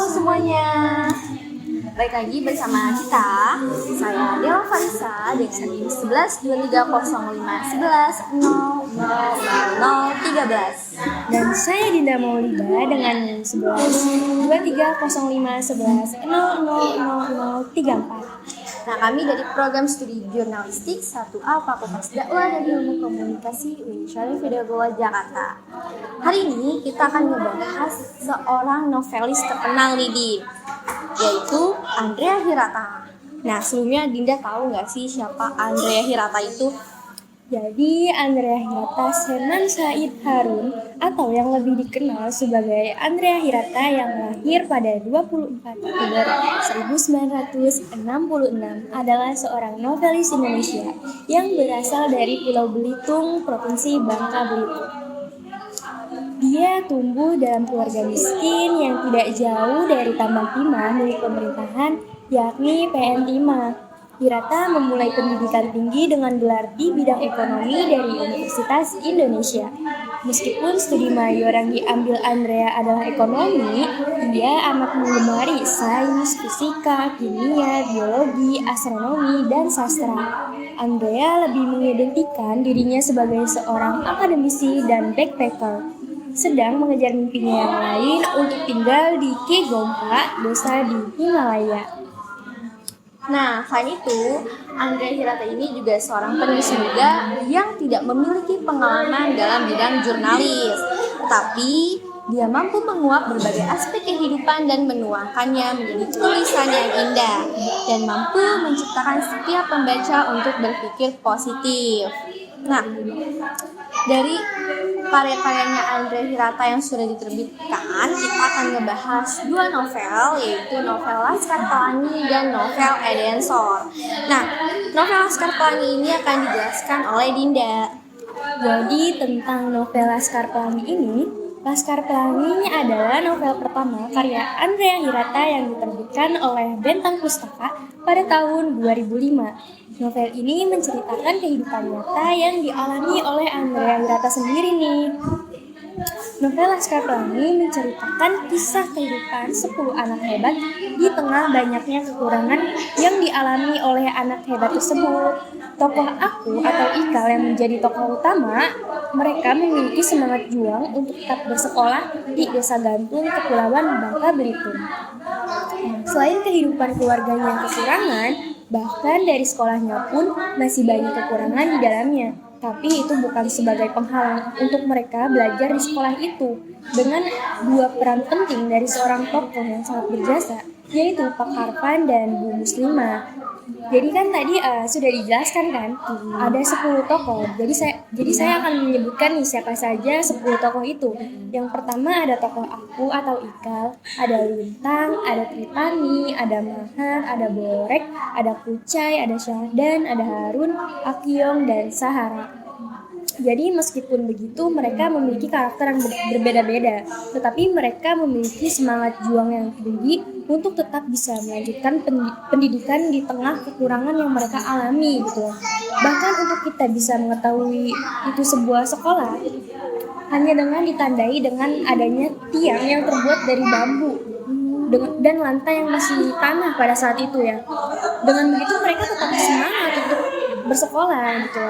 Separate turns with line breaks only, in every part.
semuanya, balik lagi bersama kita. Saya Dela Farisa dengan NIM 11230511000013.
Dan saya Dinda Maulida dengan NIM 11230511000034.
Nah, kami dari program studi jurnalistik 1A Fakultas Dakwah dan Ilmu Komunikasi UIN Syarif Hidayatullah Jakarta. Hari ini kita akan membahas seorang novelis terkenal nih, Din, yaitu Andrea Hirata. Nah, sebelumnya Dinda tahu nggak sih siapa Andrea Hirata itu?
Jadi Andrea Hirata Herman Said Harun atau yang lebih dikenal sebagai Andrea Hirata yang lahir pada 24 Oktober 1966 adalah seorang novelis Indonesia yang berasal dari Pulau Belitung, Provinsi Bangka Belitung. Dia tumbuh dalam keluarga miskin yang tidak jauh dari tambang timah milik pemerintahan, yakni PN Timah. Hirata memulai pendidikan tinggi dengan gelar di bidang ekonomi dari Universitas Indonesia. Meskipun studi mayor yang diambil Andrea adalah ekonomi, dia amat menggemari sains, fisika, kimia, biologi, astronomi, dan sastra. Andrea lebih mengidentikan dirinya sebagai seorang akademisi dan backpacker, sedang mengejar mimpinya yang lain untuk tinggal di Kegompa, desa di Himalaya.
Nah, selain itu, Andrea Hirata ini juga seorang penulis muda yang tidak memiliki pengalaman dalam bidang jurnalis, tapi dia mampu menguak berbagai aspek kehidupan dan menuangkannya menjadi tulisan yang indah dan mampu menciptakan setiap pembaca untuk berpikir positif. Nah, dari karya-karyanya Andrea Hirata yang sudah diterbitkan, kita akan ngebahas dua novel, yaitu novel Laskar Pelangi dan novel Edensor. Nah, novel Laskar Pelangi ini akan dijelaskan oleh Dinda.
Jadi tentang novel Laskar Pelangi ini, Laskar Pelangi adalah novel pertama karya Andrea Hirata yang diterbitkan oleh Bentang Pustaka pada tahun 2005. Novel ini menceritakan kehidupan nyata yang dialami oleh Andrea Hirata sendiri nih. Novel Laskar Pelangi menceritakan kisah kehidupan 10 anak hebat di tengah banyaknya kekurangan yang dialami oleh anak hebat tersebut. Tokoh Aku atau Ikal yang menjadi tokoh utama, mereka memiliki semangat juang untuk tetap bersekolah di Desa Gantung, Kepulauan Bangka Belitung. Selain kehidupan keluarganya yang kekurangan, bahkan dari sekolahnya pun masih banyak kekurangan di dalamnya. Tapi itu bukan sebagai penghalang untuk mereka belajar di sekolah itu. Dengan dua peran penting dari seorang tokoh yang sangat berjasa, yaitu Pak Harpan dan Bu Muslimah. Jadi kan tadi sudah dijelaskan kan, ada 10 tokoh. Jadi saya akan menyebutkan nih siapa saja 10 tokoh itu. Yang pertama ada tokoh Aku atau Ikal, ada Lintang, ada Tritani, ada Mahat, ada Borek, ada Kucai, ada Syahdan, ada Harun, Akyong, dan Sahara. Jadi meskipun begitu mereka memiliki karakter yang berbeda-beda, tetapi mereka memiliki semangat juang yang tinggi untuk tetap bisa melanjutkan pendidikan di tengah kekurangan yang mereka alami gitu. Bahkan untuk kita bisa mengetahui itu sebuah sekolah hanya dengan ditandai dengan adanya tiang yang terbuat dari bambu dan lantai yang masih tanah pada saat itu ya. Dengan begitu mereka tetap semangat untuk bersekolah gitu.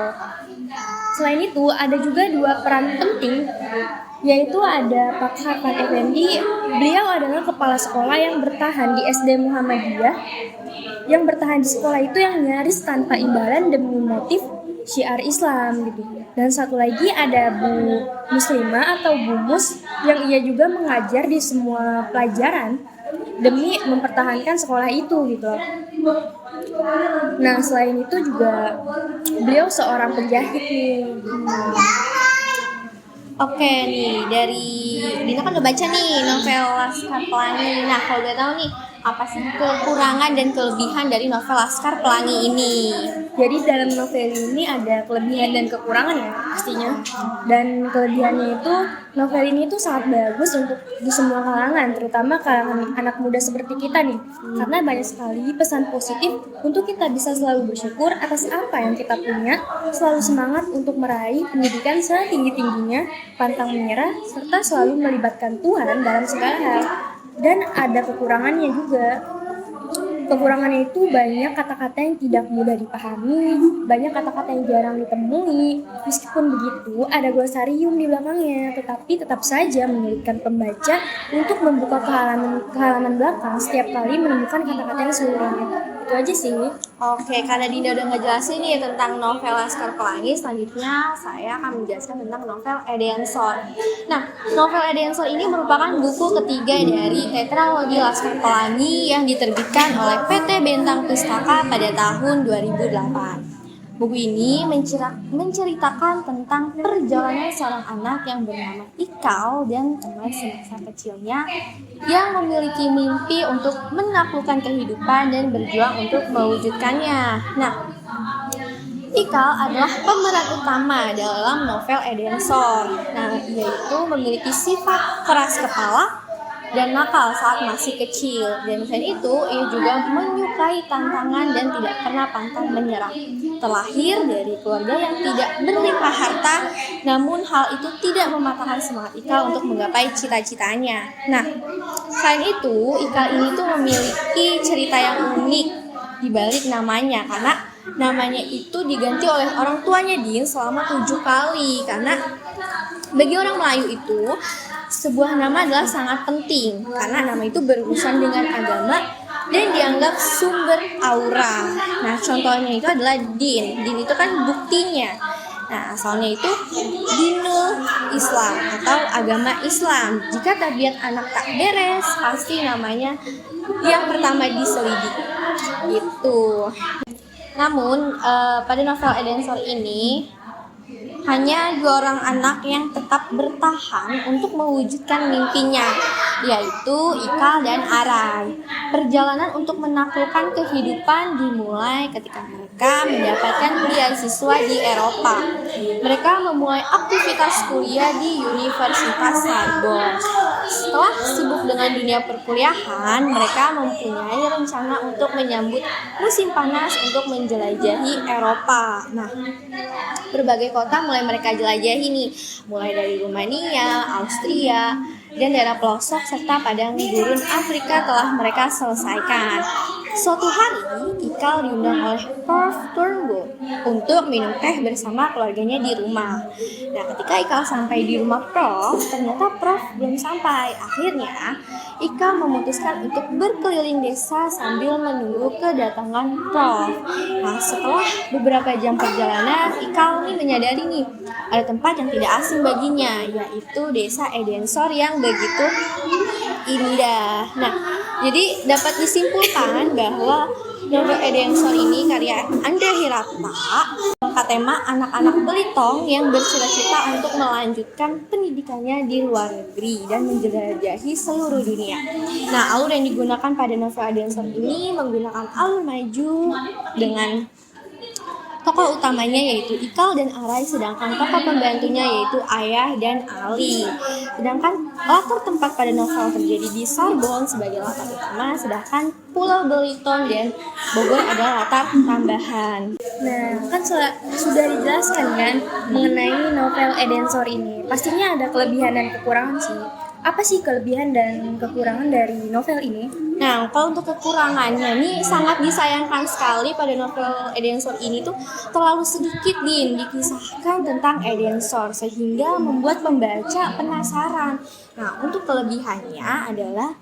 Selain itu, ada juga dua peran penting, yaitu ada Pak Harpan Effendi. Beliau adalah kepala sekolah yang bertahan di SD Muhammadiyah, yang bertahan di sekolah itu yang nyaris tanpa imbalan demi motif syiar Islam gitu. Dan satu lagi ada Bu Muslimah atau Bu Mus, yang ia juga mengajar di semua pelajaran demi mempertahankan sekolah itu gitu. Nah, selain itu juga beliau seorang penjahit nih.
Oke nih, dari Dina kan udah baca nih novel Laskar Pelangi. Nah, kalau udah tahu nih, apa sih kekurangan dan kelebihan dari novel Laskar Pelangi ini?
Jadi dalam novel ini ada kelebihan dan kekurangan ya pastinya. Dan kelebihannya itu novel ini tuh sangat bagus untuk di semua kalangan, terutama kalangan anak muda seperti kita nih. Karena banyak sekali pesan positif untuk kita bisa selalu bersyukur atas apa yang kita punya, selalu semangat untuk meraih pendidikan setinggi-tingginya, pantang menyerah, serta selalu melibatkan Tuhan dalam segala hal. dan ada kekurangannya juga. Kekurangannya itu banyak kata-kata yang tidak mudah dipahami, banyak kata-kata yang jarang ditemui. Meskipun begitu, ada glosarium di belakangnya, tetapi tetap saja menyulitkan pembaca untuk membuka ke halaman belakang setiap kali menemukan kata-kata yang sulit. Itu aja sih.
Oke, karena Dinda udah ngejelasin nih tentang novel Laskar Pelangi, selanjutnya saya akan menjelaskan tentang novel Edensor. Nah, novel Edensor ini merupakan buku ketiga dari tetralogi Laskar Pelangi yang diterbitkan oleh PT Bentang Pustaka pada tahun 2008. Buku ini menceritakan tentang perjalanan seorang anak yang bernama Ikal dan teman semasa kecilnya yang memiliki mimpi untuk menaklukkan kehidupan dan berjuang untuk mewujudkannya. Nah, Ikal adalah pemeran utama dalam novel Edensor. Nah, yaitu memiliki sifat keras kepala dan nakal saat masih kecil. Dan selain itu, ia juga menyukai tantangan dan tidak pernah pantang menyerah. Terlahir dari keluarga yang tidak berlimpah harta, namun hal itu tidak mematahkan semangat Ikal untuk menggapai cita-citanya. Nah, selain itu, Ikal ini tuh memiliki cerita yang unik di balik namanya, karena namanya itu diganti oleh orang tuanya Din selama 7 kali. Karena bagi orang Melayu itu sebuah nama adalah sangat penting karena nama itu berurusan dengan agama dan dianggap sumber aura. Nah, contohnya itu adalah Din. Din itu kan buktinya. Nah, asalnya itu dinul Islam atau agama Islam. Jika tabiat anak tak beres, pasti namanya yang pertama diselidiki. Gitu. Namun, pada novel Edensor ini hanya 2 orang anak yang tetap bertahan untuk mewujudkan mimpinya, yaitu Ikal dan Arai. Perjalanan untuk menaklukkan kehidupan dimulai ketika mereka mendapatkan beasiswa di Eropa. Mereka memulai aktivitas kuliah di Universitas Sorbonne. Setelah sibuk dengan dunia perkuliahan, mereka mempunyai rencana untuk menyambut musim panas untuk menjelajahi Eropa. Nah, berbagai kota mulai mereka jelajahi nih, mulai dari Rumania, Austria, dan daerah pelosok serta padang gurun Afrika telah mereka selesaikan. Suatu hari, Ikal diundang oleh Prof. Turnbull untuk minum teh bersama keluarganya di rumah. Nah, ketika Ikal sampai di rumah Prof, ternyata Prof belum sampai. Akhirnya, Ikal memutuskan untuk berkeliling desa sambil menunggu kedatangan Prof. Nah, setelah beberapa jam perjalanan, Ikal nih menyadari nih ada tempat yang tidak asing baginya, yaitu desa Edensor yang begitu indah. Nah, jadi dapat disimpulkan bahwa novel Edensor ini karya Andrea Hirata mengangkat tema anak-anak Belitung yang bercita-cita untuk melanjutkan pendidikannya di luar negeri dan menjelajahi seluruh dunia. Nah, alur yang digunakan pada novel Edensor ini menggunakan alur maju dengan tokoh utamanya yaitu Ikal dan Arai, sedangkan tokoh pembantunya yaitu Ayah dan Ali. Sedangkan latar tempat pada novel terjadi di Sorbonne sebagai latar utama, sedangkan Pulau Belitung dan Bogor adalah latar tambahan.
Nah, kan sudah dijelaskan kan mengenai novel Edensor ini. Pastinya ada kelebihan dan kekurangan sih. Apa sih kelebihan dan kekurangan dari novel ini?
Nah, kalau untuk kekurangannya nih sangat disayangkan sekali pada novel Edensor ini tuh terlalu sedikit dikisahkan tentang Edensor sehingga membuat pembaca penasaran. Nah, untuk kelebihannya adalah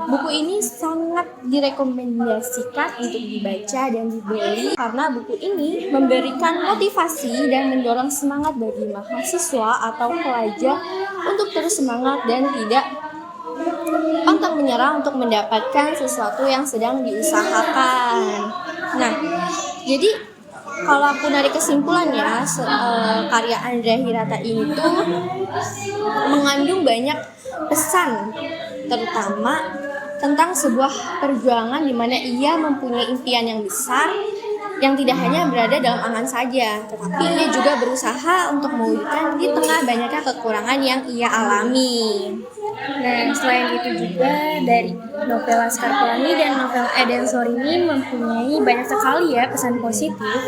buku ini sangat direkomendasikan untuk dibaca dan dibeli karena buku ini memberikan motivasi dan mendorong semangat bagi mahasiswa atau pelajar untuk terus semangat dan tidak pantang menyerah untuk mendapatkan sesuatu yang sedang diusahakan. Nah, jadi kalau aku narik kesimpulannya, karya Andrea Hirata ini tuh mengandung banyak pesan, terutama tentang sebuah perjuangan di mana ia mempunyai impian yang besar yang tidak hanya berada dalam angan saja, tetapi ia juga berusaha untuk mewujudkan di tengah banyaknya kekurangan yang ia alami.
Nah, selain itu juga dari novel Laskar Pelangi dan novel Edensor ini mempunyai banyak sekali ya pesan positif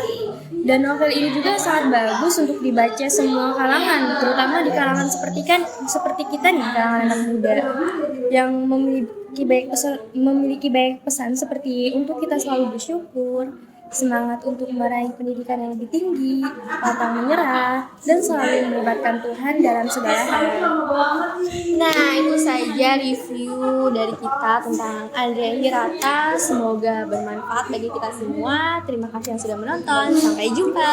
Dan novel ini juga sangat bagus untuk dibaca semua kalangan, terutama di kalangan seperti kita nih, kalangan anak muda yang memiliki banyak pesan seperti untuk kita selalu bersyukur, semangat untuk meraih pendidikan yang lebih tinggi, pantang menyerah, dan selalu melibatkan Tuhan dalam segala hal.
Nah, itu saja review dari kita tentang Andrea Hirata. Semoga bermanfaat bagi kita semua. Terima kasih yang sudah menonton. Sampai jumpa.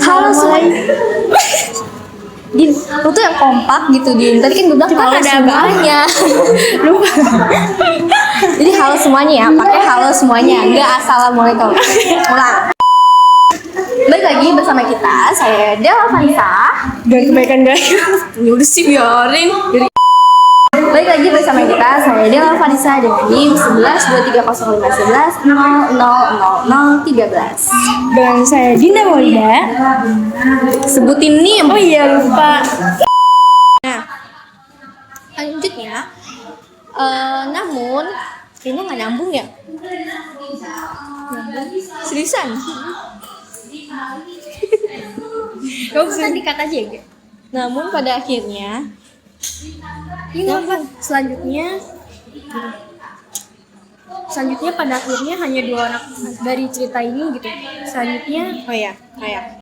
Halo semuanya. Din, lu tuh yang kompak gitu, Din. Tadi kan gue bilang halo semuanya. Lupa. Jadi halo semuanya ya, pakai halo semuanya, enggak assalamualaikum. Ulang. Balik lagi bersama kita, saya Della Vanessa.
Gak kebaikan guys.
Ya udah sih biarin. Balik lagi bersama kita, saya Della Vanessa dengan NIM 11230511000013.
Dan saya Dinda Maulida.
Sebutin NIM.
Oh iya lupa.
Nah, lanjutnya, namun kayaknya nggak nyambung ya. Seriusan? Kamu bisa dikat aja ya? Namun pada akhirnya,
selanjutnya pada akhirnya hanya dua anak dari cerita ini gitu. Selanjutnya
oh ya, kayak